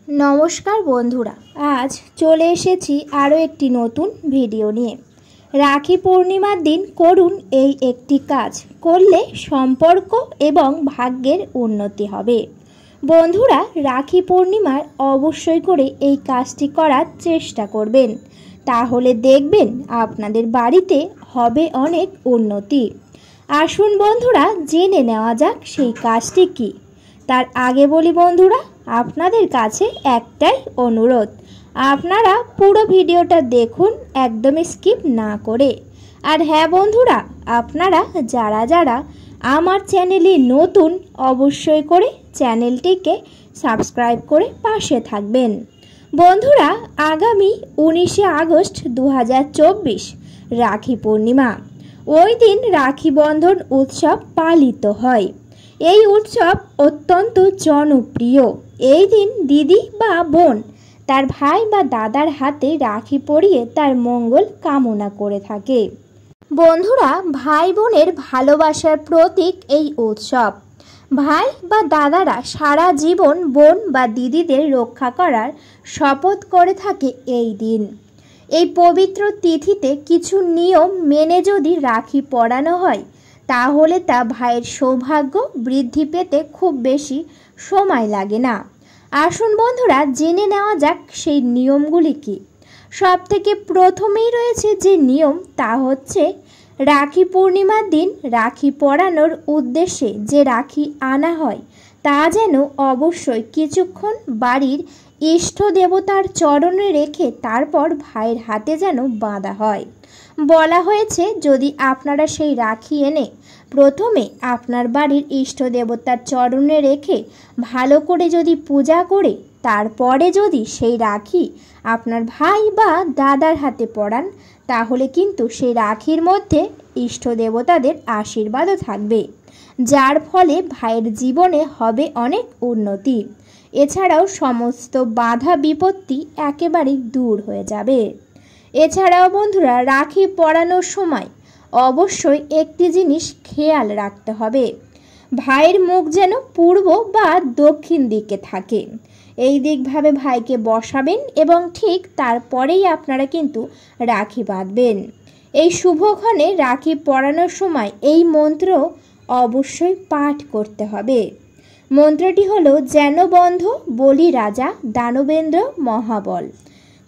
नमस्कार बंधुरा आज चले एसेছি आरो एकटी नतून भिडियो निये। राखी पूर्णिमार दिन करुन এই একটি কাজ করলে সম্পর্ক এবং ভাগ্যের উন্নতি হবে। বন্ধুরা রাখি পূর্ণিমার অবশ্যই করে এই কাজটি করার চেষ্টা করবেন, তাহলে দেখবেন আপনাদের বাড়িতে হবে অনেক উন্নতি। আসুন বন্ধুরা জেনে নেওয়া যাক সেই কাজটি কি। তার আগে বলি বন্ধুরা আপনাদের কাছে একটাই অনুরোধ, আপনারা পুরো ভিডিওটা দেখুন একদম স্কিপ না করে। আর হ্যাঁ বন্ধুরা, আপনারা যারা যারা আমার চ্যানেলে নতুন অবশ্যই করে চ্যানেলটিকে সাবস্ক্রাইব করে পাশে থাকবেন। বন্ধুরা আগামী 19শে আগস্ট 2024 রাখি পূর্ণিমা। ওই দিন রাখি বন্ধন উৎসব পালিত হয়। এই উৎসব অত্যন্ত জনপ্রিয়। এই দিন দিদি বা বোন তার ভাই বা দাদার হাতে রাখি পরিয়ে তার মঙ্গল কামনা করে থাকে। বন্ধুরা ভাই বোনের ভালোবাসার প্রতীক এই উৎসব। ভাই বা দাদারা সারা জীবন বোন বা দিদিদের রক্ষা করার শপথ করে থাকে এই দিন। এই পবিত্র তিথিতে কিছু নিয়ম মেনে যদি রাখি পরানো হয় তাহলে তা ভাইয়ের সৌভাগ্য বৃদ্ধি পেতে খুব বেশি সময় লাগে না। আসুন বন্ধুরা জেনে নেওয়া যাক সেই নিয়মগুলি কি। সব থেকে প্রথমেই রয়েছে যে নিয়ম তা হচ্ছে রাখি পূর্ণিমার দিন রাখি পরানোর উদ্দেশ্যে যে রাখি আনা হয় তা যেন অবশ্যই কিছুক্ষণ বাড়ির ইষ্ট দেবতার চরণে রেখে তারপর ভাইয়ের হাতে যেন বাঁধা হয়। বলা হয়েছে যদি আপনারা সেই রাখি এনে প্রথমে আপনার বাড়ির ইষ্ট দেবতার চরণে রেখে ভালো করে যদি পূজা করে তারপরে যদি সেই রাখি আপনার ভাই বা দাদার হাতে পরান তাহলে কিন্তু সেই রাখির মধ্যে ইষ্ট দেবতাদের আশীর্বাদও থাকবে, যার ফলে ভাইয়ের জীবনে হবে অনেক উন্নতি। এছাড়াও সমস্ত বাধা বিপত্তি একেবারেই দূর হয়ে যাবে। এছাড়াও বন্ধুরা রাখি পরানোর সময় অবশ্যই একটি জিনিস খেয়াল রাখতে হবে, ভাইয়ের মুখ যেন পূর্ব বা দক্ষিণ দিকে থাকে। এই দিকভাবে ভাইকে বসাবেন এবং ঠিক তারপরেই আপনারা কিন্তু রাখি বাঁধবেন। এই শুভক্ষণে রাখি পরানোর সময় এই মন্ত্র অবশ্যই পাঠ করতে হবে। মন্ত্রটি হলো যেন বন্ধ বলি রাজা দানবেন্দ্র মহাবল,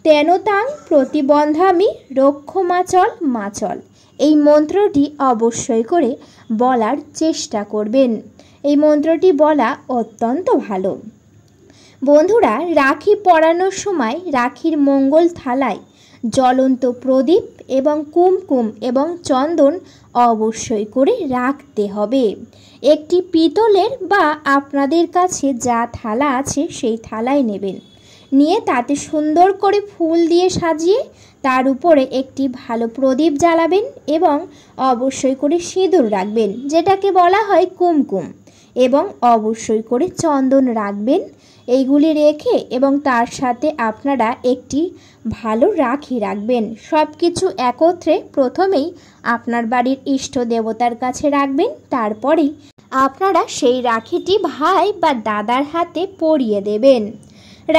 তেন তাং প্রতিবন্ধামি রক্ষমাচল মাচল। এই মন্ত্রটি অবশ্যই করে বলার চেষ্টা করবেন। এই মন্ত্রটি বলা অত্যন্ত ভালো। বন্ধুরা রাখি পরানোর সময় রাখির মঙ্গল থালায় জ্বলন্ত প্রদীপ এবং কুমকুম এবং চন্দন অবশ্যই করে রাখতে হবে। একটি পিতলের বা আপনাদের কাছে যা থালা আছে সেই থালায় নেবেন, নিয়ে তাতে সুন্দর করে ফুল দিয়ে সাজিয়ে তার উপরে একটি ভালো প্রদীপ জ্বালাবেন এবং অবশ্যই করে সিঁদুর রাখবেন যেটাকে বলা হয় কুমকুম, এবং অবশ্যই করে চন্দন রাখবেন। এইগুলি রেখে এবং তার সাথে আপনারা একটি ভালো রাখি রাখবেন। সব কিছু একত্রে প্রথমেই আপনার বাড়ির ইষ্ট দেবতার কাছে রাখবেন, তারপরেই আপনারা সেই রাখিটি ভাই বা দাদার হাতে পরিয়ে দেবেন।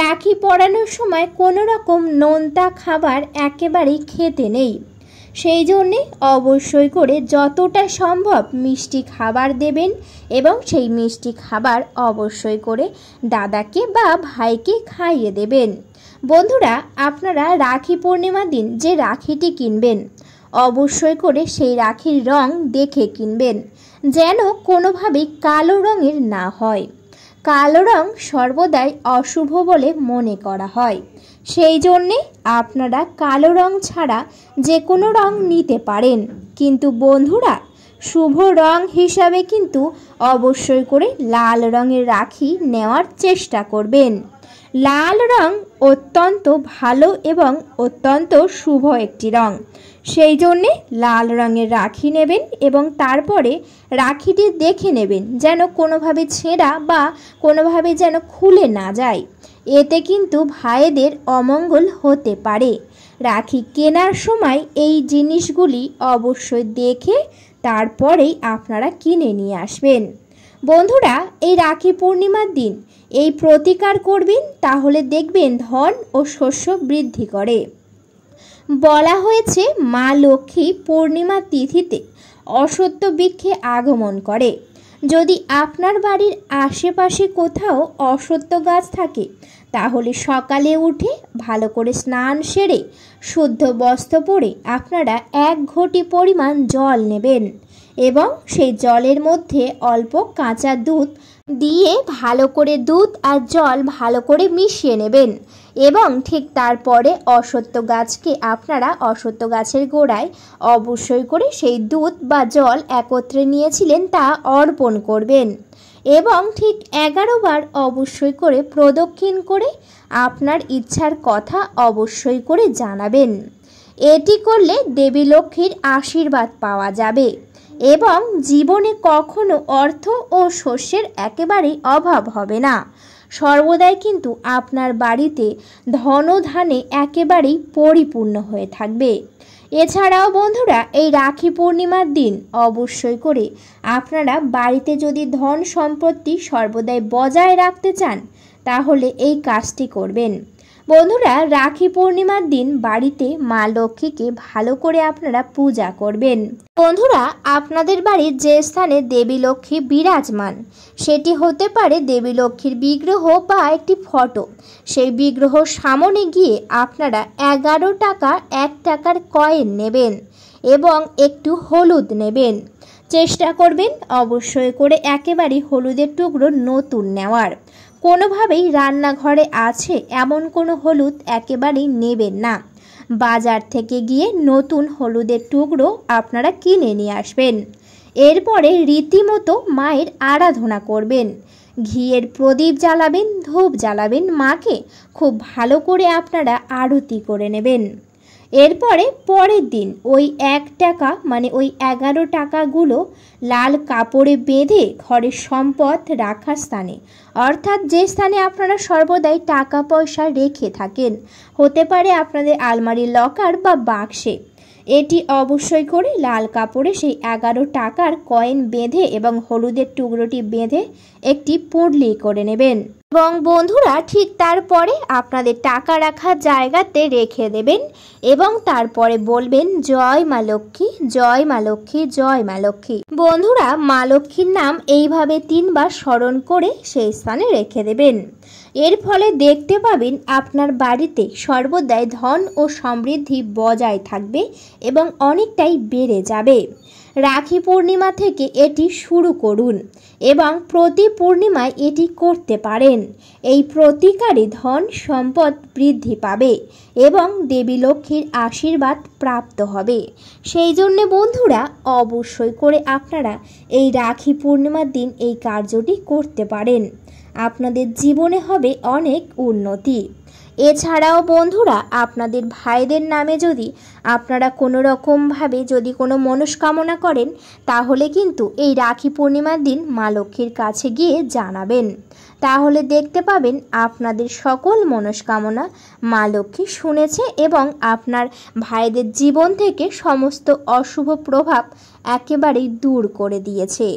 রাখি পরানোর সময় কোনো রকম নোনতা খাবার একেবারেই খেতে নেই, সেই জন্যে অবশ্যই করে যতটা সম্ভব মিষ্টি খাবার দেবেন এবং সেই মিষ্টি খাবার অবশ্যই করে দাদাকে বা ভাইকে খাইয়ে দেবেন। বন্ধুরা আপনারা রাখি পূর্ণিমার দিন যে রাখিটি কিনবেন অবশ্যই করে সেই রাখির রং দেখে কিনবেন, যেন কোনোভাবেই কালো রঙের না হয়। কালো রং সর্বদাই অশুভ বলে মনে করা হয়, সেই জন্যে আপনারা কালো রং ছাড়া যে কোনো রং নিতে পারেন, কিন্তু বন্ধুরা শুভ রং হিসাবে কিন্তু অবশ্যই করে লাল রঙের রাখি নেওয়ার চেষ্টা করবেন। লাল রং অত্যন্ত ভালো এবং অত্যন্ত শুভ একটি রং, সেই জন্যে লাল রঙের রাখি নেবেন এবং তারপরে রাখিটি দেখে নেবেন যেন কোনোভাবে ছেঁড়া বা কোনোভাবে যেন খুলে না যায়, এতে কিন্তু ভাইদের অমঙ্গল হতে পারে। রাখি কেনার সময় এই জিনিসগুলি অবশ্যই দেখে তারপরেই আপনারা কিনে নিয়ে আসবেন। বন্ধুরা, এই রাখি পূর্ণিমার দিন এই প্রতিকার করবেন, তাহলে দেখবেন ধন ও শস্য বৃদ্ধি করে। বলা হয়েছে মা লক্ষ্মী পূর্ণিমা তিথিতে অশ্বত্থ বৃক্ষে আগমন করে। যদি আপনার বাড়ির আশেপাশে কোথাও অশ্বত্থ গাছ থাকে, তাহলে সকালে উঠে ভালো করে স্নান সেরে শুদ্ধ বস্ত্র পরে আপনারা 1 ঘটি পরিমাণ জল নেবেন এবং সেই জলের মধ্যে অল্প কাঁচা দুধ দিয়ে ভালো করে দুধ আর জল ভালো করে মিশিয়ে নেবেন এবং ঠিক তারপরে অশ্বত্থ গাছকে আপনারা অশ্বত্থ গাছের গোড়ায় অবশ্যই করে সেই দুধ বা জল একত্রে নিয়েছিলেন তা অর্পণ করবেন এবং ঠিক 11 বার অবশ্যই করে প্রদক্ষিণ করে আপনার ইচ্ছার কথা অবশ্যই করে জানাবেন। এটি করলে দেবী লক্ষ্মীর আশীর্বাদ পাওয়া যাবে এবং জীবনে কখনো অর্থ ও শস্যের একেবারেই অভাব হবে না। সর্বদাই কিন্তু আপনার বাড়িতে ধনধান্যে একেবারেই পরিপূর্ণ হয়ে থাকবে। এছাড়াও বন্ধুরা, এই রাখি পূর্ণিমার দিন অবশ্যই করে আপনারা বাড়িতে যদি ধন সম্পত্তি সর্বদাই বজায় রাখতে চান, তাহলে এই কাজটি করবেন। বন্ধুরা, রাখি পূর্ণিমার দিন বাড়িতে মা লক্ষ্মীকে ভালো করে আপনারা পূজা করবেন। বন্ধুরা, আপনাদের বাড়ির যে স্থানে দেবী লক্ষ্মী বিরাজমান, সেটি হতে পারে দেবী লক্ষ্মীর বিগ্রহ বা একটি ফটো। সেই বিগ্রহ সামনে গিয়ে আপনারা 11 টাকা 1 টাকার কয়েন নেবেন এবং একটু হলুদ নেবেন। চেষ্টা করবেন অবশ্যই করে একেবারেই হলুদের টুকরো নতুন নেওয়ার। কোনোভাবেই রান্নাঘরে আছে এমন কোনো হলুদ একেবারেই নেবেন না। বাজার থেকে গিয়ে নতুন হলুদের টুকরো আপনারা কিনে নিয়ে আসবেন। এরপরে রীতিমতো মায়ের আরাধনা করবেন। ঘিয়ের প্রদীপ জ্বালাবেন, ধূপ জ্বালাবেন, মাকে খুব ভালো করে আপনারা আরতি করে নেবেন। এরপরে পরের দিন ওই 1 টাকা মানে ওই 11 টাকাগুলো লাল কাপড়ে বেঁধে ঘরের সম্পদ রাখার স্থানে, অর্থাৎ যে স্থানে আপনারা সর্বদাই টাকা পয়সা রেখে থাকেন, হতে পারে আপনাদের আলমারির লকার বা বাক্সে, এটি অবশ্যই করে লাল কাপড়ে সেই 11 টাকার কয়েন বেঁধে এবং হলুদের টুকরোটি বেঁধে একটি পুঁটলি করে নেবেন এবং বন্ধুরা ঠিক তারপরে আপনাদের টাকা রাখার জায়গাতে রেখে দেবেন এবং তারপরে বলবেন জয় মা লক্ষ্মী, জয় মা লক্ষ্মী, জয় মা লক্ষ্মী। বন্ধুরা, মা লক্ষ্মীর নাম এইভাবে 3 বার স্মরণ করে সেই স্থানে রেখে দেবেন। এর ফলে দেখতে পাবেন আপনার বাড়িতে সর্বদাই ধন ও সমৃদ্ধি বজায় থাকবে এবং অনেকটাই বেড়ে যাবে। রাখি পূর্ণিমা থেকে এটি শুরু করুন এবং প্রতি পূর্ণিমায় এটি করতে পারেন। এই প্রতিকারে ধন সম্পদ বৃদ্ধি পাবে এবং দেবী লক্ষ্মীর আশীর্বাদ প্রাপ্ত হবে। সেই জন্য বন্ধুরা, অবশ্যই করে আপনারা এই রাখি পূর্ণিমার দিন এই কার্যটি করতে পারেন। আপনাদের জীবনে হবে অনেক উন্নতি। এছাড়াও বন্ধুরা, আপনাদের ভাইদের নামে যদি আপনারা কোনো রকমভাবে যদি কোনো মনস্কামনা করেন, তাহলে কিন্তু এই রাখি পূর্ণিমার দিন মা লক্ষ্মীর কাছে গিয়ে জানাবেন। তাহলে দেখতে পাবেন আপনাদের সকল মনস্কামনা মা লক্ষ্মী শুনেছে এবং আপনার ভাইদের জীবন থেকে সমস্ত অশুভ প্রভাব একেবারেই দূর করে দিয়েছে।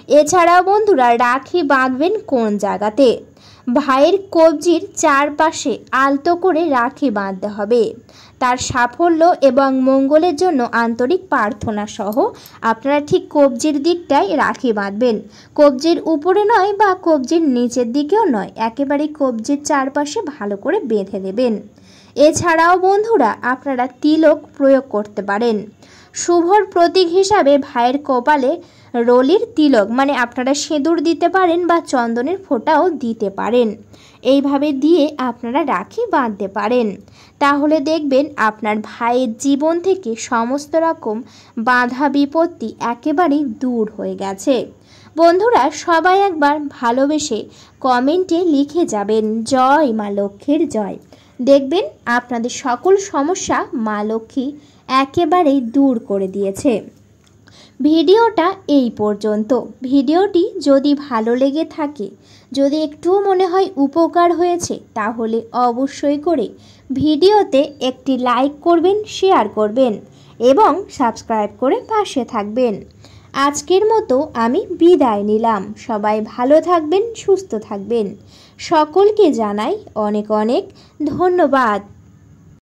এছাড়াও বন্ধুরা, রাখি বাঁধবেন কোন জায়গাতে? ভাইয়ের কবজির চারপাশে আলতো করে রাখি বাঁধতে হবে। তার সাফল্য এবং মঙ্গলের জন্য আন্তরিক প্রার্থনা সহ আপনারা ঠিক কবজির দিকটায় রাখি বাঁধবেন। কবজির উপরে নয় বা কবজির নিচের দিকেও নয়, একেবারেই কবজির চারপাশে ভালো করে বেঁধে দেবেন। এছাড়াও বন্ধুরা, আপনারা তিলক প্রয়োগ করতে পারেন। শুভর প্রতীক হিসাবে ভাইয়ের কপালে রলির তিলক মানে আপনারা সিঁদুর দিতে পারেন বা চন্দনের ফোঁটাও দিতে পারেন। এইভাবে দিয়ে আপনারা রাখি বাঁধতে পারেন। তাহলে দেখবেন আপনার ভাইয়ের জীবন থেকে সমস্ত রকম বাধা বিপত্তি একেবারেই দূর হয়ে গেছে। বন্ধুরা, সবাই একবার ভালোবেসে কমেন্টে লিখে যাবেন জয় মা লক্ষ্মীর জয়। দেখবেন আপনাদের সকল সমস্যা মা লক্ষ্মী একেবারেই দূর করে দিয়েছে। ভিডিওটা এই পর্যন্ত। ভিডিওটি যদি ভালো লেগে থাকে, যদি একটুও মনে হয় উপকার হয়েছে, তাহলে অবশ্যই করে ভিডিওতে একটি লাইক করবেন, শেয়ার করবেন এবং সাবস্ক্রাইব করে পাশে থাকবেন। আজকের মতো আমি বিদায় নিলাম। সবাই ভালো থাকবেন, সুস্থ থাকবেন। সকলকে জানাই অনেক অনেক ধন্যবাদ।